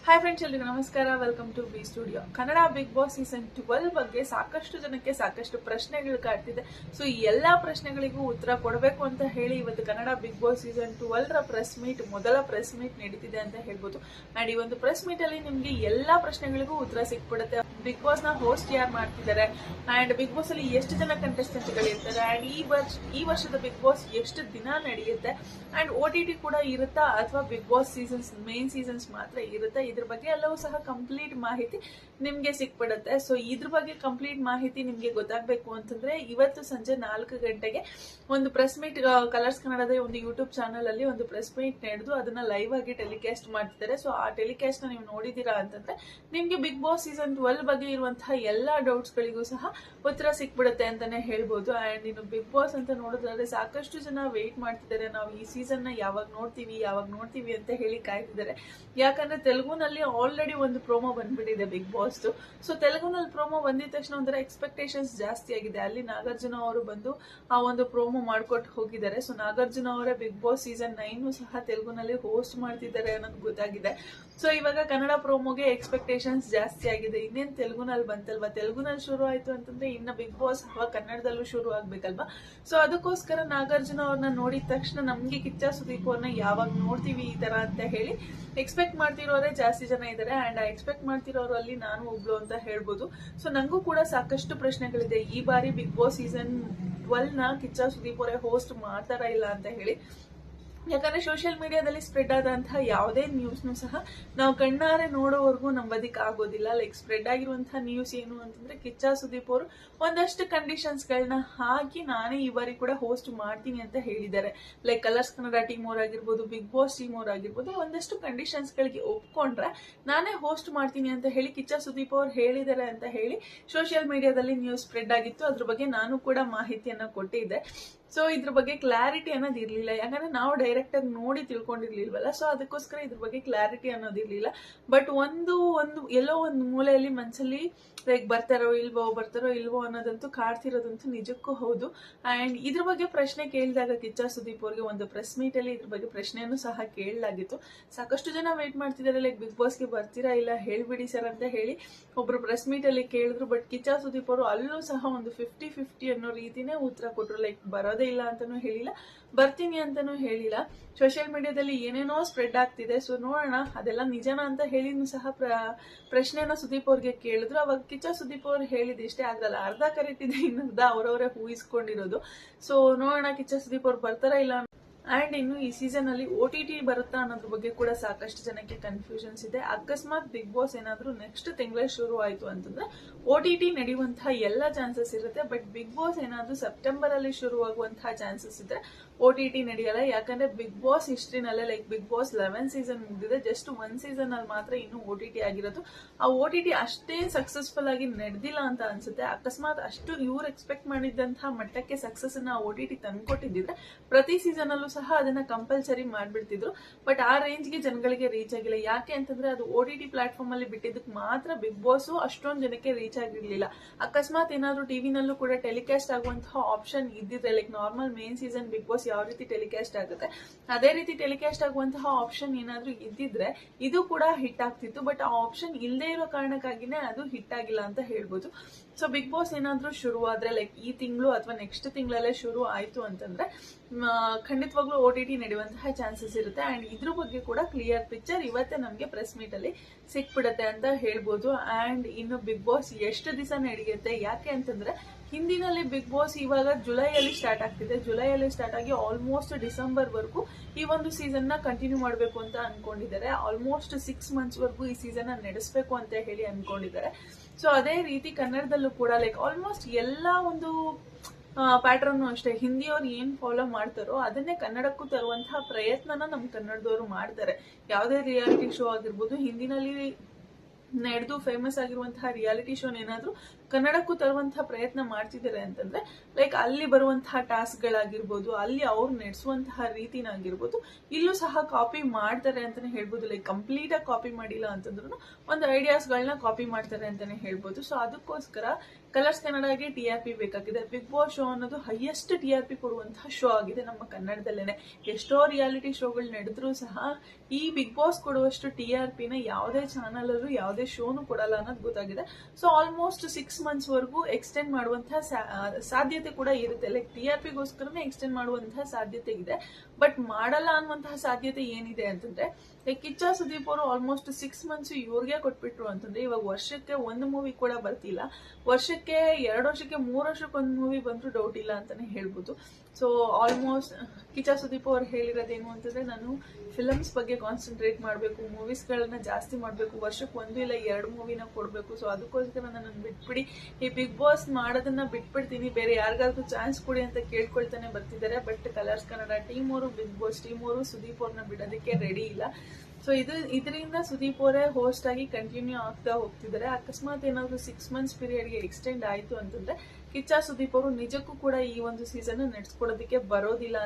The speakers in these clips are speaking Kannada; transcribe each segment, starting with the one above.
ಹಾಯ್ ಫ್ರೆಂಡ್ಸ್, ಎಲ್ರಿಗೂ ನಮಸ್ಕಾರ. Welcome to B studio. Kannada Bigg Boss season 12 ಬಗ್ಗೆ ಸಾಕಷ್ಟು ಜನಕ್ಕೆ ಸಾಕಷ್ಟು ಪ್ರಶ್ನೆಗಳು ಕಾಡ್ತಿದೆ. ಸೊ ಈ ಎಲ್ಲಾ ಪ್ರಶ್ನೆಗಳಿಗೂ ಉತ್ತರ ಕೊಡಬೇಕು ಅಂತ ಹೇಳಿ ಇವತ್ತು ಕನ್ನಡ ಬಿಗ್ ಬಾಸ್ ಸೀಸನ್ 12 ರ ಪ್ರೆಸ್ ಮೀಟ್, ಮೊದಲ ಪ್ರೆಸ್ ಮೀಟ್ ನಡೀತಿದೆ ಅಂತ ಹೇಳ್ಬೋದು. ಅಂಡ್ ಈ ಒಂದು ಪ್ರೆಸ್ ಮೀಟ್ ಅಲ್ಲಿ ನಿಮ್ಗೆ ಎಲ್ಲಾ ಪ್ರಶ್ನೆಗಳಿಗೂ ಉತ್ತರ ಸಿಕ್ಬಿಡುತ್ತೆ. ಬಿಗ್ ಬಾಸ್ ನ ಹೋಸ್ಟ್ ಯಾರು ಮಾಡ್ತಿದ್ದಾರೆ, ಅಂಡ್ ಬಿಗ್ ಬಾಸ್ ಅಲ್ಲಿ ಎಷ್ಟು ಜನ ಕಂಟೆಸ್ಟೆಂಟ್ ಗಳಿರ್ತಾರೆ, ಅಂಡ್ ಈ ವರ್ಷದ ಬಿಗ್ ಬಾಸ್ ಎಷ್ಟು ದಿನ ನಡೆಯುತ್ತೆ, ಅಂಡ್ OTT ಕೂಡ ಇರುತ್ತಾ ಅಥವಾ Bigg Boss seasons main seasons ಮಾತ್ರ ಇರುತ್ತೆ, ಇದ್ರ ಬಗ್ಗೆ ಎಲ್ಲವೂ ಸಹ ಕಂಪ್ಲೀಟ್ ಮಾಹಿತಿ ನಿಮ್ಗೆ ಸಿಕ್ಬಿಡುತ್ತೆ. ಸೊ ಇದ್ರ ಬಗ್ಗೆ ಕಂಪ್ಲೀಟ್ ಮಾಹಿತಿ ನಿಮ್ಗೆ ಗೊತ್ತಾಗ್ಬೇಕು ಅಂತಂದ್ರೆ ಇವತ್ತು ಸಂಜೆ 4 ಗಂಟೆಗೆ ಒಂದು ಪ್ರೆಸ್ ಮೀಟ್ ಕಲರ್ಸ್ ಕನ್ನಡದ ಒಂದು ಯೂಟ್ಯೂಬ್ ಚಾನಲ್ ಅಲ್ಲಿ ಒಂದು ಪ್ರೆಸ್ ಮೀಟ್ ನಡೆದು ಅದನ್ನ ಲೈವ್ ಆಗಿ ಟೆಲಿಕಾಸ್ಟ್ ಮಾಡ್ತಿದ್ದಾರೆ. ಸೊ ಆ ಟೆಲಿಕಾಸ್ಟ್ ನ ನೀವು ನೋಡಿದೀರಾ ಅಂತಂದ್ರೆ ನಿಮ್ಗೆ ಬಿಗ್ ಬಾಸ್ ಸೀಸನ್ 12 ಬಗ್ಗೆ ಇರುವಂತಹ ಎಲ್ಲಾ ಡೌಟ್ಸ್ ಗಳಿಗೂ ಸಹ ಉತ್ತರ ಸಿಕ್ಬಿಡುತ್ತೆ ಅಂತಾನೆ ಹೇಳ್ಬೋದು. ಅಂಡ್ ಇನ್ನು ಬಿಗ್ ಬಾಸ್ ಅಂತ ನೋಡೋದಾದ್ರೆ ಸಾಕಷ್ಟು ಜನ ವೇಟ್ ಮಾಡ್ತಿದ್ದಾರೆ, ನಾವು ಈ ಸೀಸನ್ ನ ಯಾವಾಗ ನೋಡ್ತೀವಿ ಅಂತ ಹೇಳಿ ಕಾಯ್ತಿದ್ದಾರೆ. ಯಾಕಂದ್ರೆ ತೆಲುಗುನಲ್ಲಿ ಆಲ್ರೆಡಿ ಒಂದು ಪ್ರೋಮೋ ಬಂದ್ಬಿಟ್ಟಿದೆ ಬಿಗ್ ಬಾಸ್. ಸೊ ತೆಲುಗುನಲ್ಲಿ ಪ್ರೋಮೋ ಬಂದಿದ ತಕ್ಷಣ ಒಂಥರ ಎಕ್ಸ್ಪೆಕ್ಟೇಷನ್ಸ್ ಜಾಸ್ತಿ ಆಗಿದೆ. ಅಲ್ಲಿ ನಾಗಾರ್ಜುನ ಅವರು ಬಂದು ಆ ಒಂದು ಪ್ರೋಮೋ ಮಾಡ್ಕೊಟ್ಟು ಹೋಗಿದ್ದಾರೆ. ಸೊ ನಾಗಾರ್ಜುನ ಅವರೇ ಬಿಗ್ ಬಾಸ್ ಸೀಸನ್ 9 ಸಹ ತೆಲುಗುನಲ್ಲಿ ಹೋಸ್ಟ್ ಮಾಡ್ತಿದ್ದಾರೆ ಅನ್ನೋದು ಗೊತ್ತಾಗಿದೆ. ಸೊ ಇವಾಗ ಕನ್ನಡ ಪ್ರೋಮೋಗೆ ಎಕ್ಸ್ಪೆಕ್ಟೇಷನ್ಸ್ ಜಾಸ್ತಿ ಆಗಿದೆ. ಇನ್ನೇನ್ ತೆಲುಗುನಲ್ಲಿ ಬಂತಲ್ವಾ, ತೆಲುಗುನಲ್ಲಿ ಶುರು ಆಯ್ತು ಅಂತಂದ್ರೆ ಇನ್ನ ಬಿಗ್ ಬಾಸ್ ಕನ್ನಡದಲ್ಲೂ ಶುರು ಆಗ್ಬೇಕಲ್ವಾ. ಸೊ ಅದಕ್ಕೋಸ್ಕರ ನಾಗಾರ್ಜುನ ಅವ್ರನ್ನ ನೋಡಿದ ತಕ್ಷಣ ನಮ್ಗೆ ಕಿಚ್ಚ ಸುದೀಪ್ ಅವ್ರನ್ನ ಯಾವಾಗ ನೋಡ್ತೀವಿ ಈ ತರ ಅಂತ ಹೇಳಿ ಎಕ್ಸ್ಪೆಕ್ಟ್ ಮಾಡ್ತಿರೋರೇ ಜಾಸ್ತಿ ಜನ ಇದ್ದಾರೆ. ಅಂಡ್ ಎಕ್ಸ್ಪೆಕ್ಟ್ ಮಾಡ್ತಿರೋರಲ್ಲಿ ನಾನು ಒಬ್ಳು ಅಂತ ಹೇಳ್ಬೋದು. ಸೊ ನಂಗೂ ಕೂಡ ಸಾಕಷ್ಟು ಪ್ರಶ್ನೆಗಳಿದೆ. ಈ ಬಾರಿ ಬಿಗ್ ಬಾಸ್ ಸೀಸನ್ 12 ನ ಕಿಚ್ಚ ಸುದೀಪ್ ಅವರೇ ಹೋಸ್ಟ್ ಮಾಡ್ತಾರಾ ಇಲ್ಲ ಅಂತ ಹೇಳಿ. ಯಾಕಂದ್ರೆ ಸೋಷಿಯಲ್ ಮೀಡಿಯಾದಲ್ಲಿ ಸ್ಪ್ರೆಡ್ ಆದಂತಹ ಯಾವುದೇ ನ್ಯೂಸ್ನು ಸಹ ನಾವು ಕಣ್ಣಾರೆ ನೋಡೋವರೆಗೂ ನಂಬೋದಿಕ್ ಆಗೋದಿಲ್ಲ. ಲೈಕ್ ಸ್ಪ್ರೆಡ್ ಆಗಿರುವಂತಹ ನ್ಯೂಸ್ ಏನು ಅಂತಂದ್ರೆ ಕಿಚ್ಚ ಸುದೀಪ್ ಅವರು ಒಂದಷ್ಟು ಕಂಡೀಷನ್ಸ್ ಗಳನ್ನ ಹಾಕಿ ನಾನೇ ಈ ಬಾರಿ ಕೂಡ ಹೋಸ್ಟ್ ಮಾಡ್ತೀನಿ ಅಂತ ಹೇಳಿದ್ದಾರೆ. ಲೈಕ್ ಕಲರ್ಸ್ ಕನ್ನಡ ಟೀಮ್ ಅವರಾಗಿರ್ಬೋದು, ಬಿಗ್ ಬಾಸ್ ಟೀಮ್ ಅವರಾಗಿರ್ಬೋದು, ಒಂದಷ್ಟು ಕಂಡೀಷನ್ಸ್ ಗಳಿಗೆ ಒಪ್ಕೊಂಡ್ರೆ ನಾನೇ ಹೋಸ್ಟ್ ಮಾಡ್ತೀನಿ ಅಂತ ಹೇಳಿ ಕಿಚ್ಚ ಸುದೀಪ್ ಅವ್ರು ಹೇಳಿದ್ದಾರೆ ಅಂತ ಹೇಳಿ ಸೋಷಿಯಲ್ ಮೀಡಿಯಾದಲ್ಲಿ ನ್ಯೂಸ್ ಸ್ಪ್ರೆಡ್ ಆಗಿತ್ತು. ಅದ್ರ ಬಗ್ಗೆ ನಾನು ಕೂಡ ಮಾಹಿತಿಯನ್ನ ಕೊಟ್ಟಿದ್ದೆ. ಸೊ ಇದ್ರ ಬಗ್ಗೆ ಕ್ಲಾರಿಟಿ ಅನ್ನೋದು ಇರ್ಲಿಲ್ಲ, ಯಾಕಂದ್ರೆ ನಾವು ಡೈರೆಕ್ಟ್ ಆಗಿ ನೋಡಿ ತಿಳ್ಕೊಂಡಿರ್ಲಿಲ್ವಲ್ಲ. ಸೊ ಅದಕ್ಕೋಸ್ಕರ ಇದ್ರ ಬಗ್ಗೆ ಕ್ಲಾರಿಟಿ ಅನ್ನೋದಿರ್ಲಿಲ್ಲ. ಬಟ್ ಎಲ್ಲೋ ಒಂದು ಮೂಲೆಯಲ್ಲಿ ಮನ್ಸಲ್ಲಿ ಲೈಕ್ ಬರ್ತಾರೋ ಇಲ್ವೋ ಅನ್ನೋದಂತೂ ಕಾಡ್ತಿರೋದಂತೂ ನಿಜಕ್ಕೂ ಹೌದು. ಅಂಡ್ ಇದ್ರ ಬಗ್ಗೆ ಪ್ರಶ್ನೆ ಕೇಳಿದಾಗ ಕಿಚ್ಚ ಸುದೀಪ್ ಅವ್ರಿಗೆ ಒಂದು ಪ್ರೆಸ್ ಮೀಟ್ ಅಲ್ಲಿ ಇದ್ರ ಬಗ್ಗೆ ಪ್ರಶ್ನೆಯನ್ನು ಸಹ ಕೇಳಲಾಗಿತ್ತು. ಸಾಕಷ್ಟು ಜನ ವೇಟ್ ಮಾಡ್ತಿದ್ದಾರೆ, ಲೈಕ್ ಬಿಗ್ ಬಾಸ್ಗೆ ಬರ್ತೀರಾ ಇಲ್ಲ ಹೇಳ್ಬಿಡಿ ಸರ್ ಅಂತ ಹೇಳಿ ಒಬ್ರು ಪ್ರೆಸ್ ಮೀಟ್ ಅಲ್ಲಿ ಕೇಳಿದ್ರು. ಬಟ್ ಕಿಚ್ಚ ಸುದೀಪ್ ಅವರು ಅಲ್ಲೂ ಸಹ ಒಂದು 50-50 ಅನ್ನೋ ರೀತಿನೇ ಉತ್ತರ ಕೊಟ್ರು. ಲೈಕ್ ಬರೋದೇ ಇಲ್ಲ ಅಂತಾನೂ ಹೇಳಿಲ್ಲ, ಬರ್ತೀನಿ ಅಂತಾನೂ ಹೇಳಿಲ್ಲ. ಸೋಷಿಯಲ್ ಮೀಡಿಯಾದಲ್ಲಿ ಏನೇನೋ ಸ್ಪ್ರೆಡ್ ಆಗ್ತಿದೆ. ಸೊ ನೋಡೋಣ ಅದೆಲ್ಲ ನಿಜನಾ ಅಂತ ಹೇಳಿನೂ ಸಹ ಪ್ರಶ್ನೆನ ಸುದೀಪ್ ಅವ್ರಿಗೆ ಕೇಳಿದ್ರು. ಅವಾಗ ಕಿಚ್ಚ ಸುದೀಪ್ ಅವ್ರು ಹೇಳಿದಿಷ್ಟೇ, ಅದ್ರಲ್ಲಿ ಅರ್ಧ ಕರೆಕ್ಟ್ ಇದೆ, ಇನ್ನರ್ಧ ಅವರವರೇ ಊಹಿಸ್ಕೊಂಡಿರೋದು. ಸೊ ನೋಡೋಣ ಕಿಚ್ಚ ಸುದೀಪ್ ಅವ್ರು ಬರ್ತಾರಾ ಇಲ್ಲ. ಅಂಡ್ ಇನ್ನು ಈ ಸೀಸನ್ ಅಲ್ಲಿ OTT ಬರುತ್ತಾ ಅನ್ನೋದ್ರ ಬಗ್ಗೆ ಕೂಡ ಸಾಕಷ್ಟು ಜನಕ್ಕೆ ಕನ್ಫ್ಯೂಷನ್ಸ್ ಇದೆ. ಅಕಸ್ಮಾತ್ ಬಿಗ್ ಬಾಸ್ ಏನಾದ್ರೂ ನೆಕ್ಸ್ಟ್ ತಿಂಗಳೇ ಶುರು ಆಯ್ತು ಅಂತಂದ್ರೆ OTT ನಡೆಯುವಂತಹ ಎಲ್ಲ ಚಾನ್ಸಸ್ ಇರುತ್ತೆ. ಬಟ್ ಬಿಗ್ ಬಾಸ್ ಏನಾದ್ರೂ ಸೆಪ್ಟೆಂಬರ್ ಅಲ್ಲಿ ಶುರುವಾಗುವಂತಹ ಚಾನ್ಸಸ್ ಇದ್ರೆ OTT ನಡೆಯಲ್ಲ. ಯಾಕಂದ್ರೆ ಬಿಗ್ ಬಾಸ್ ಹಿಸ್ಟ್ರಿನಲ್ಲೇ ಲೈಕ್ ಬಿಗ್ ಬಾಸ್ 11 ಸೀಸನ್ ಮುಗಿದಿದೆ, ಜಸ್ಟ್ 1 ಸೀಸನ್ ಅಲ್ಲಿ ಮಾತ್ರ ಇನ್ನು OTT ಆಗಿರೋದು. ಆ OTT ಅಷ್ಟೇ ಸಕ್ಸಸ್ಫುಲ್ ಆಗಿ ನಡೆದಿಲ್ಲ ಅಂತ ಅನ್ಸುತ್ತೆ. ಅಕಸ್ಮಾತ್ ಅಷ್ಟು ಇವ್ರು ಎಕ್ಸ್ಪೆಕ್ಟ್ ಮಾಡಿದಂತಹ ಮಟ್ಟಕ್ಕೆ ಸಕ್ಸಸ್ ಅನ್ನ OTT ತಂದ್ಕೊಟ್ಟಿದ್ರೆ ಪ್ರತಿ ಸೀಸನ್ ಅಲ್ಲೂ ಸಹ ಅದನ್ನ ಕಂಪಲ್ಸರಿ ಮಾಡ್ಬಿಡ್ತಿದ್ರು. ಬಟ್ ಆ ರೇಂಜ್ ಗೆ ಜನಗಳಿಗೆ ರೀಚ್ ಆಗಿಲ್ಲ. ಯಾಕೆ ಅಂತಂದ್ರೆ ಅದು OTT ಪ್ಲಾಟ್ಫಾರ್ಮ್ ಅಲ್ಲಿ ಬಿಟ್ಟಿದ್ದಕ್ಕೆ ಮಾತ್ರ ಬಿಗ್ ಬಾಸ್ ಅಷ್ಟೊಂದು ಜನಕ್ಕೆ ರೀಚ್ ಆಗಿರ್ಲಿಲ್ಲ. ಅಕಸ್ಮಾತ್ ಏನಾದ್ರು ಟಿವಿನಲ್ಲೂ ಕೂಡ ಟೆಲಿಕಾಸ್ಟ್ ಆಗುವಂತಹ ಆಪ್ಷನ್ ಇದ್ದಿದ್ರೆ, like normal main season Bigg Boss ಯಾವ ರೀತಿ ಟೆಲಿಕಾಸ್ಟ್ ಆಗುತ್ತೆ ಅದೇ ರೀತಿ ಟೆಲಿಕಾಸ್ಟ್ ಆಗುವಂತಹ ಆಪ್ಷನ್ ಏನಾದ್ರೂ ಇದ್ದಿದ್ರೆ ಇದು ಕೂಡ ಹಿಟ್ ಆಗ್ತಿತ್ತು. ಬಟ್ ಆ ಆಪ್ಷನ್ ಇಲ್ಲದೆ ಇರೋ ಕಾರಣಕ್ಕಾಗಿನೇ ಅದು ಹಿಟ್ ಆಗಿಲ್ಲ ಅಂತ ಹೇಳ್ಬೋದು. ಸೊ ಬಿಗ್ ಬಾಸ್ ಏನಾದ್ರೂ ಶುರು ಆದ್ರೆ ಲೈಕ್ ಈ ತಿಂಗಳು ಅಥವಾ ನೆಕ್ಸ್ಟ್ ತಿಂಗಳಲ್ಲೇ ಶುರು ಆಯ್ತು ಅಂತಂದ್ರೆ ಖಂಡಿತವಾಗ್ಲೂ OTT ನಡೆಯುವಂತಹ ಚಾನ್ಸಸ್ ಇರುತ್ತೆ. ಅಂಡ್ ಇದ್ರ ಬಗ್ಗೆ ಕೂಡ ಕ್ಲಿಯರ್ ಪಿಕ್ಚರ್ ಇವತ್ತೇ ನಮ್ಗೆ ಪ್ರೆಸ್ ಮೀಟ್ ಅಲ್ಲಿ ಸಿಕ್ಬಿಡತ್ತೆ ಅಂತ ಹೇಳ್ಬೋದು. ಅಂಡ್ ಇನ್ನು ಬಿಗ್ ಬಾಸ್ ಎಷ್ಟು ದಿವಸ ನಡೆಯುತ್ತೆ, ಯಾಕೆ ಅಂತಂದ್ರೆ ಹಿಂದಿನಲ್ಲಿ ಬಿಗ್ ಬಾಸ್ ಇವಾಗ ಜುಲೈಯಲ್ಲಿ ಸ್ಟಾರ್ಟ್ ಆಗ್ತಿದೆ. ಜುಲೈಯಲ್ಲಿ ಸ್ಟಾರ್ಟ್ ಆಗಿ ಆಲ್ಮೋಸ್ಟ್ ಡಿಸೆಂಬರ್ ವರೆಗೂ ಈ ಒಂದು ಸೀಸನ್ ನ ಕಂಟಿನ್ಯೂ ಮಾಡಬೇಕು ಅಂತ ಅನ್ಕೊಂಡಿದ್ದಾರೆ. ಆಲ್ಮೋಸ್ಟ್ 6 months ವರೆಗೂ ಈ ಸೀಸನ್ ನ ನಡೆಸಬೇಕು ಅಂತ ಹೇಳಿ ಅನ್ಕೊಂಡಿದ್ದಾರೆ. ಸೊ ಅದೇ ರೀತಿ ಕನ್ನಡದಲ್ಲೂ ಕೂಡ ಲೈಕ್ ಆಲ್ಮೋಸ್ಟ್ ಎಲ್ಲಾ ಒಂದು ಪ್ಯಾಟರ್ನ್ ಅಷ್ಟೇ, ಹಿಂದಿಯವ್ರು ಏನ್ ಫಾಲೋ ಮಾಡ್ತಾರೋ ಅದನ್ನೇ ಕನ್ನಡಕ್ಕೂ ತರುವಂತಹ ಪ್ರಯತ್ನನ ನಮ್ ಕನ್ನಡದವರು ಮಾಡ್ತಾರೆ. ಯಾವುದೇ ರಿಯಾಲಿಟಿ ಶೋ ಆಗಿರ್ಬೋದು, ಹಿಂದಿನಲ್ಲಿ ನಡೆದು ಫೇಮಸ್ ಆಗಿರುವಂತಹ ರಿಯಾಲಿಟಿ ಶೋನ್ ಏನಾದ್ರೂ ಕನ್ನಡಕ್ಕೂ ತರುವಂತಹ ಪ್ರಯತ್ನ ಮಾಡ್ತಿದ್ದಾರೆ ಅಂತಂದ್ರೆ ಲೈಕ್ ಅಲ್ಲಿ ಬರುವಂತಹ ಟಾಸ್ಕ್ಗಳಾಗಿರ್ಬೋದು, ಅಲ್ಲಿ ಅವ್ರು ನಡೆಸುವಂತಹ ರೀತಿನಾಗಿರ್ಬೋದು, ಇಲ್ಲೂ ಸಹ ಕಾಪಿ ಮಾಡ್ತಾರೆ ಅಂತಾನೆ ಹೇಳ್ಬೋದು. ಲೈಕ್ ಕಂಪ್ಲೀಟ್ ಆಗಿ ಕಾಪಿ ಮಾಡಿಲ್ಲ ಅಂತಂದ್ರು ಒಂದು ಐಡಿಯಾಸ್ಗಳನ್ನ ಕಾಪಿ ಮಾಡ್ತಾರೆ ಅಂತಾನೆ ಹೇಳ್ಬೋದು. ಸೊ ಅದಕ್ಕೋಸ್ಕರ ಕಲರ್ಸ್ ಕನ್ನಡಗೆ TRP ಬೇಕಾಗಿದೆ. ಬಿಗ್ ಬಾಸ್ ಶೋ ಅನ್ನೋದು ಹೈಯೆಸ್ಟ್ TRP ಕೊಡುವಂತಹ ಶೋ ಆಗಿದೆ ನಮ್ಮ ಕನ್ನಡದಲ್ಲೇನೆ. ಎಷ್ಟೋ ರಿಯಾಲಿಟಿ ಶೋಗಳು ನಡೆದ್ರೂ ಸಹ ಈ ಬಿಗ್ ಬಾಸ್ ಕೊಡುವಷ್ಟು TRPನ ಯಾವುದೇ ಚಾನಲ್ ಅಲ್ಲೂ ಯಾವುದೇ ಶೋನು ಕೊಡಲ್ಲ ಅನ್ನೋದು ಗೊತ್ತಾಗಿದೆ. ಸೊ ಆಲ್ಮೋಸ್ಟ್ 6 months ವರೆಗೂ ಎಕ್ಸ್ಟೆಂಡ್ ಮಾಡುವಂತಹ ಸಾಧ್ಯತೆ ಕೂಡ ಇರುತ್ತೆ. ಲೈಕ್ TRPಗೋಸ್ಕರನೇ ಎಕ್ಸ್ಟೆಂಡ್ ಮಾಡುವಂತಹ ಸಾಧ್ಯತೆ ಇದೆ. ಬಟ್ ಮಾಡಲ್ಲ ಅನ್ನುವಂತಹ ಸಾಧ್ಯತೆ ಏನಿದೆ ಅಂತಂದ್ರೆ ಕಿಚ್ಚ ಸುದೀಪ್ ಅವರು ಆಲ್ಮೋಸ್ಟ್ 6 months ಇವ್ರಿಗೆ ಕೊಟ್ಬಿಟ್ರು ಅಂತಂದ್ರೆ ಇವಾಗ ವರ್ಷಕ್ಕೆ ಒಂದು ಮೂವಿ ಕೂಡ ಬರ್ತಿಲ್ಲ. ವರ್ಷಕ್ಕೆ 2 ವರ್ಷಕ್ಕೆ 3 ವರ್ಷಕ್ಕೆ ಒಂದು ಮೂವಿ ಬಂದ್ರು ಡೌಟ್ ಇಲ್ಲ ಅಂತಾನೆ ಹೇಳ್ಬೋದು. ಸೊ ಆಲ್ಮೋಸ್ಟ್ ಕಿಚ್ಚ ಸುದೀಪ್ ಅವ್ರು ಹೇಳಿರೋದೇನು ಅಂತಂದ್ರೆ ನಾನು ಫಿಲಮ್ಸ್ ಬಗ್ಗೆ ಕಾನ್ಸಂಟ್ರೇಟ್ ಮಾಡಬೇಕು, ಮೂವೀಸ್ಗಳನ್ನ ಜಾಸ್ತಿ ಮಾಡಬೇಕು, ವರ್ಷಕ್ಕೆ 1 ಇಲ್ಲ 2 ಮೂವಿನ ಕೊಡಬೇಕು. ಸೊ ಅದಕ್ಕೋಸ್ಕರ ನಾನು ಬಿಟ್ಬಿಡಿ, ಈ ಬಿಗ್ ಬಾಸ್ ಮಾಡೋದನ್ನ ಬಿಟ್ಬಿಡ್ತೀನಿ, ಬೇರೆ ಯಾರಿಗಾದ್ರೂ ಚಾನ್ಸ್ ಕೊಡಿ ಅಂತ ಕೇಳ್ಕೊಳ್ತಾನೆ ಬರ್ತಿದ್ದಾರೆ. ಬಟ್ ಕಲರ್ಸ್ ಕನ್ನಡ ಟೀಮ್ ಅವರು, ಬಿಗ್ ಬಾಸ್ ಟೀಮ್ ಅವರು ಸುದೀಪ್ ಅವ್ರನ್ನ ಬಿಡೋದಕ್ಕೆ ರೆಡಿ ಇಲ್ಲ. ಸೊ ಇದರಿಂದ ಸುದೀಪ್ ಅವರೇ ಹೋಸ್ಟ್ ಆಗಿ ಕಂಟಿನ್ಯೂ ಆಗ್ತಾ ಹೋಗ್ತಿದ್ದಾರೆ. ಅಕಸ್ಮಾತ್ ಏನಾದ್ರು 6 months ಪೀರಿಯಡ್ಗೆ ಎಕ್ಸ್ಟೆಂಡ್ ಆಯ್ತು ಅಂತಂದ್ರೆ ಕಿಚ್ಚ ಸುದೀಪ್ ಅವರು ನಿಜಕ್ಕೂ ಕೂಡ ಈ ಒಂದು ಸೀಸನ್ ನಡೆಸ್ಕೊಡೋದಕ್ಕೆ ಬರೋದಿಲ್ಲ.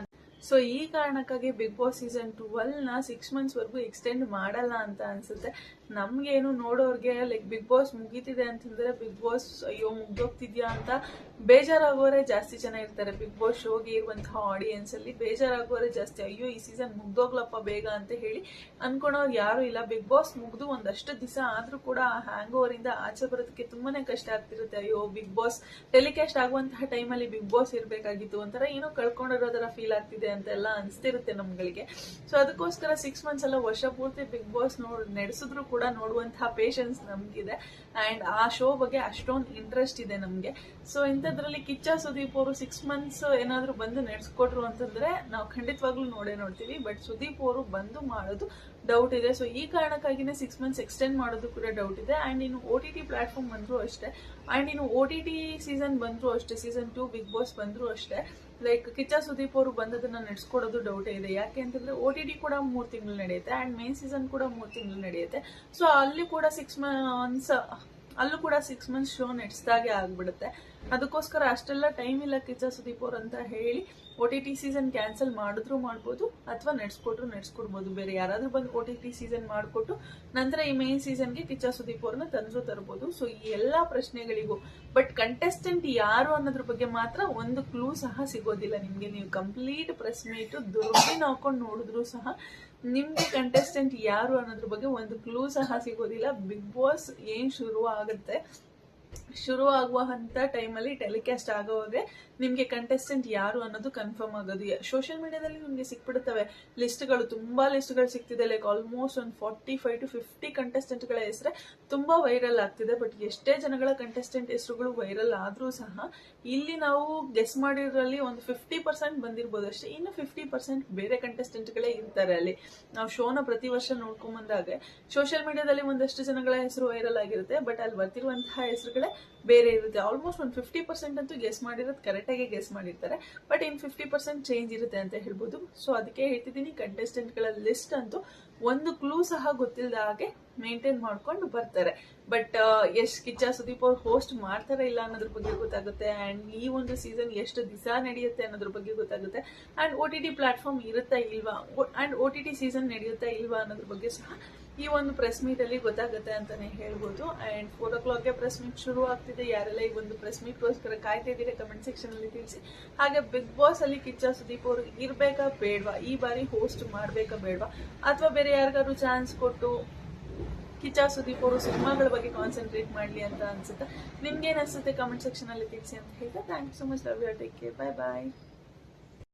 ಸೊ ಈ ಕಾರಣಕ್ಕಾಗಿ ಬಿಗ್ ಬಾಸ್ ಸೀಸನ್ 12ನ 6 months ವರೆಗೂ ಎಕ್ಸ್ಟೆಂಡ್ ಮಾಡಲ್ಲ ಅಂತ ಅನ್ಸುತ್ತೆ. ನಮ್ಗೇನು ನೋಡೋರ್ಗೆ ಲೈಕ್ ಬಿಗ್ ಬಾಸ್ ಮುಗೀತಿದೆ ಅಂತಂದ್ರೆ ಬಿಗ್ ಬಾಸ್ ಅಯ್ಯೋ ಮುಗ್ದೋಗ್ತಿದ್ಯಾ ಅಂತ ಬೇಜಾರಾಗೋರೆ ಜಾಸ್ತಿ ಜನ ಇರ್ತಾರೆ. ಬಿಗ್ ಬಾಸ್ ಶೋಗೆ ಇರುವಂತಹ ಆಡಿಯನ್ಸ್ ಅಲ್ಲಿ ಬೇಜಾರಾಗೋರೆ ಜಾಸ್ತಿ. ಅಯ್ಯೋ ಈ ಸೀಸನ್ ಮುಗ್ದೋಗ್ಲಪ್ಪ ಬೇಗ ಅಂತ ಹೇಳಿ ಅನ್ಕೊಳೋರು ಯಾರು ಇಲ್ಲ. ಬಿಗ್ ಬಾಸ್ ಮುಗ್ದು ಒಂದಷ್ಟು ದಿವಸ ಆದ್ರೂ ಕೂಡ ಆ ಹ್ಯಾಂಗ್ ಓವರ್ ಇಂದ ಆಚೆ ಬರೋದಕ್ಕೆ ತುಂಬಾನೇ ಕಷ್ಟ ಆಗ್ತಿರುತ್ತೆ. ಅಯ್ಯೋ ಬಿಗ್ ಬಾಸ್ ಟೆಲಿಕಾಸ್ಟ್ ಆಗುವಂತಹ ಟೈಮಲ್ಲಿ ಬಿಗ್ ಬಾಸ್ ಇರ್ಬೇಕಾಗಿತ್ತು, ಒಂಥರ ಏನೋ ಕಳ್ಕೊಂಡಿರೋದರ ಫೀಲ್ ಆಗ್ತಿದೆ ಅಂತೆಲ್ಲ ಅನ್ಸ್ತಿರುತ್ತೆ ನಮ್ಗಳಿಗೆ. ಸೊ ಅದಕ್ಕೋಸ್ಕರ 6 months ಅಲ್ಲ ವರ್ಷ ಪೂರ್ತಿ ಬಿಗ್ ಬಾಸ್ ನಡೆಸಿದ್ರು ಕೂಡ ನೋಡುವಂತಹ ಪೇಷನ್ಸ್ ನಮ್ಗಿದೆ ಅಂಡ್ ಆ ಶೋ ಬಗ್ಗೆ ಅಷ್ಟೊಂದು ಇಂಟ್ರೆಸ್ಟ್ ಇದೆ ನಮ್ಗೆ. ಸೊ ಇಂಥದ್ರಲ್ಲಿ ಕಿಚ್ಚ ಸುದೀಪ್ ಅವರು 6 months ಏನಾದ್ರು ಬಂದು ನಡೆಸ್ಕೊಟ್ರು ಅಂತಂದ್ರೆ ನಾವು ಖಂಡಿತವಾಗ್ಲೂ ನೋಡ್ತೀವಿ. ಬಟ್ ಸುದೀಪ್ ಅವರು ಬಂದು ಮಾಡೋದು ಡೌಟ್ ಇದೆ. ಸೊ ಈ ಕಾರಣಕ್ಕಾಗಿನೇ 6 months ಎಕ್ಸ್ಟೆಂಡ್ ಮಾಡೋದು ಕೂಡ ಡೌಟ್ ಇದೆ. ಅಂಡ್ ಇನ್ನು OTT ಪ್ಲಾಟ್ಫಾರ್ಮ್ ಬಂದ್ರು ಅಷ್ಟೇ, ಅಂಡ್ ಇನ್ನು OTT ಸೀಸನ್ ಬಂದ್ರು ಅಷ್ಟೇ, ಸೀಸನ್ 2 ಬಿಗ್ ಬಾಸ್ ಬಂದ್ರು ಅಷ್ಟೇ, ಲೈಕ್ ಕಿಚ್ಚ ಸುದೀಪ್ ಅವರು ಬಂದದನ್ನ ನಡೆಸ್ಕೊಡೋದು ಡೌಟೇ ಇದೆ. ಯಾಕೆ ಅಂತಂದ್ರೆ OTT ಕೂಡ 3 ತಿಂಗಳು ನಡೆಯುತ್ತೆ ಅಂಡ್ ಮೇನ್ ಸೀಸನ್ ಕೂಡ 3 ತಿಂಗಳು ನಡೆಯುತ್ತೆ. ಸೊ ಅಲ್ಲಿ ಕೂಡ 6 months ಶೋ ನಡೆಸಿದಾಗೆ ಆಗ್ಬಿಡುತ್ತೆ. ಅದಕ್ಕೋಸ್ಕರ ಅಷ್ಟೆಲ್ಲ ಟೈಮ್ ಇಲ್ಲ ಕಿಚ್ಚ ಸುದೀಪ್ ಅವ್ರು ಅಂತ ಹೇಳಿ OTT ಸೀಸನ್ ಕ್ಯಾನ್ಸಲ್ ಮಾಡಿದ್ರು ಮಾಡ್ಬೋದು, ಅಥವಾ ನಡೆಸ್ಕೊಡ್ಬೋದು. ಬೇರೆ ಯಾರಾದ್ರೂ ಬಂದು OTT ಸೀಸನ್ ಮಾಡಿಕೊಟ್ಟು ನಂತರ ಈ ಮೇನ್ ಸೀಸನ್ಗೆ ಕಿಚ್ಚ ಸುದೀಪ್ ಅವ್ರನ್ನ ತರ್ಬೋದು. ಸೊ ಈ ಎಲ್ಲಾ ಪ್ರಶ್ನೆಗಳಿಗೂ ಬಟ್ ಕಂಟೆಸ್ಟೆಂಟ್ ಯಾರು ಅನ್ನೋದ್ರ ಬಗ್ಗೆ ಮಾತ್ರ ಒಂದು ಕ್ಲೂ ಸಹ ಸಿಗೋದಿಲ್ಲ ನಿಮ್ಗೆ. ನೀವು ಕಂಪ್ಲೀಟ್ ಪ್ರೆಸ್ ಮೀಟ್ ದುರ್ಬಿನ್ ಹಾಕೊಂಡು ನೋಡಿದ್ರು ಸಹ ನಿಮ್ಗೆ ಕಂಟೆಸ್ಟೆಂಟ್ ಯಾರು ಅನ್ನೋದ್ರ ಬಗ್ಗೆ ಒಂದು ಕ್ಲೂ ಸಹ ಸಿಗೋದಿಲ್ಲ. ಬಿಗ್ ಬಾಸ್ ಏನ್ ಶುರು ಆಗುವ ಅಂತ ಟೈಮಲ್ಲಿ ಟೆಲಿಕಾಸ್ಟ್ ಆಗೋವಾಗ ನಿಮ್ಗೆ ಕಂಟೆಸ್ಟೆಂಟ್ ಯಾರು ಅನ್ನೋದು ಕನ್ಫರ್ಮ್ ಆಗೋದು. ಸೋಷಿಯಲ್ ಮೀಡಿಯಾದಲ್ಲಿ ನಿಮ್ಗೆ ಸಿಕ್ಬಿಡುತ್ತವೆ ಲಿಸ್ಟ್ಗಳು, ತುಂಬಾ ಲಿಸ್ಟ್ಗಳು ಸಿಗ್ತಿದೆ. ಲೈಕ್ ಆಲ್ಮೋಸ್ಟ್ ಒಂದು 45 to 50 ಕಂಟೆಸ್ಟೆಂಟ್ಗಳ ಹೆಸರೇ ತುಂಬಾ ವೈರಲ್ ಆಗ್ತಿದೆ. ಬಟ್ ಎಷ್ಟೇ ಜನಗಳ ಕಂಟೆಸ್ಟೆಂಟ್ ಹೆಸರುಗಳು ವೈರಲ್ ಆದ್ರೂ ಸಹ ಇಲ್ಲಿ ನಾವು ಗೆಸ್ ಮಾಡಿರೋದ್ರಲ್ಲಿ ಒಂದು 50% ಬಂದಿರ್ಬೋದು ಅಷ್ಟೇ. ಇನ್ನು 50% ಬೇರೆ ಕಂಟೆಸ್ಟೆಂಟ್ಗಳೇ ಇರ್ತಾರೆ ಅಲ್ಲಿ. ನಾವು ಶೋನ ಪ್ರತಿ ವರ್ಷ ನೋಡ್ಕೊಂಡ್ ಬಂದಾಗ ಸೋಷಿಯಲ್ ಮೀಡಿಯಾದಲ್ಲಿ ಒಂದಷ್ಟು ಜನಗಳ ಹೆಸರು ವೈರಲ್ ಆಗಿರುತ್ತೆ, ಬಟ್ ಅಲ್ಲಿ ಬರ್ತಿರುವಂತಹ ಹೆಸರುಗಳೇ ಬೇರೆ ಇರುತ್ತೆ. ಆಲ್ಮೋಸ್ಟ್ ಒಂದು 50% ಅಂತೂ ಗೆಸ್ ಮಾಡಿರೋದು ಕರೆಕ್ಟ್ ಆಗಿ ಗೆಸ್ ಮಾಡಿರ್ತಾರೆ, ಬಟ್ ಇನ್ 50% ಚೇಂಜ್ ಇರುತ್ತೆ ಅಂತ ಹೇಳ್ಬೋದು. ಸೊ ಅದಕ್ಕೆ ಹೇಳ್ತಿದ್ದೀನಿ, ಕಂಟೆಸ್ಟೆಂಟ್ಗಳ ಲಿಸ್ಟ್ ಅಂತೂ ಒಂದು ಕ್ಲೂ ಸಹ ಗೊತ್ತಿಲ್ಲದ ಹಾಗೆ ಮೇಂಟೈನ್ ಮಾಡ್ಕೊಂಡು ಬರ್ತಾರೆ. ಬಟ್ ಎಷ್ಟು ಕಿಚ್ಚ ಸುದೀಪ್ ಅವ್ರು ಹೋಸ್ಟ್ ಮಾಡ್ತಾರ ಇಲ್ಲ ಅನ್ನೋದ್ರ ಬಗ್ಗೆ ಗೊತ್ತಾಗುತ್ತೆ. ಅಂಡ್ ಈ ಒಂದು ಸೀಸನ್ ಎಷ್ಟು ದಿವಸ ನಡೆಯುತ್ತೆ ಅನ್ನೋದ್ರ ಬಗ್ಗೆ ಗೊತ್ತಾಗುತ್ತೆ. ಅಂಡ್ OTT ಪ್ಲಾಟ್ಫಾರ್ಮ್ ಇರುತ್ತಾ ಇಲ್ವಾ, ಅಂಡ್ OTT ಸೀಸನ್ ನಡೆಯುತ್ತಾ ಇಲ್ವಾ ಅನ್ನೋದ್ರ ಬಗ್ಗೆ ಸಹ ಈ ಒಂದು ಪ್ರೆಸ್ ಮೀಟ್ ಅಲ್ಲಿ ಗೊತ್ತಾಗುತ್ತೆ ಅಂತಾನೆ ಹೇಳ್ಬೋದು. ಅಂಡ್ 4 o'clock ಪ್ರೆಸ್ ಮೀಟ್ ಶುರು ಆಗ್ತಿದೆ. ಯಾರೆಲ್ಲ ಈ ಒಂದು ಪ್ರೆಸ್ ಮೀಟ್ ಗೋಸ್ಕರ ಕಾಯ್ತಾ ಇದ್ದೀರಾ ಕಮೆಂಟ್ ಸೆಕ್ಷನ್ ಅಲ್ಲಿ ತಿಳಿಸಿ. ಹಾಗೆ ಬಿಗ್ ಬಾಸ್ ಅಲ್ಲಿ ಕಿಚ್ಚ ಸುದೀಪ್ ಅವರು ಇರ್ಬೇಕಾ ಬೇಡ್ವಾ, ಈ ಬಾರಿ ಹೋಸ್ಟ್ ಮಾಡ್ಬೇಕಾ ಬೇಡ್ವಾ, ಅಥವಾ ಬೇರೆ ಯಾರಿಗಾದ್ರು ಚಾನ್ಸ್ ಕೊಟ್ಟು ಕಿಚ್ಚ ಸುದೀಪ್ ಅವರು ಸಿನಿಮಾಗಳ ಬಗ್ಗೆ ಕಾನ್ಸಂಟ್ರೇಟ್ ಮಾಡ್ಲಿ ಅಂತ ಅನ್ಸುತ್ತೆ. ನಿಮ್ಗೆ ಏನ್ ಅನ್ಸುತ್ತೆ ಕಮೆಂಟ್ ಸೆಕ್ಷನ್ ಅಲ್ಲಿ ತಿಳಿಸಿ ಅಂತ ಹೇಳ್ತಾ thank you so much. Love you, take care, bye bye.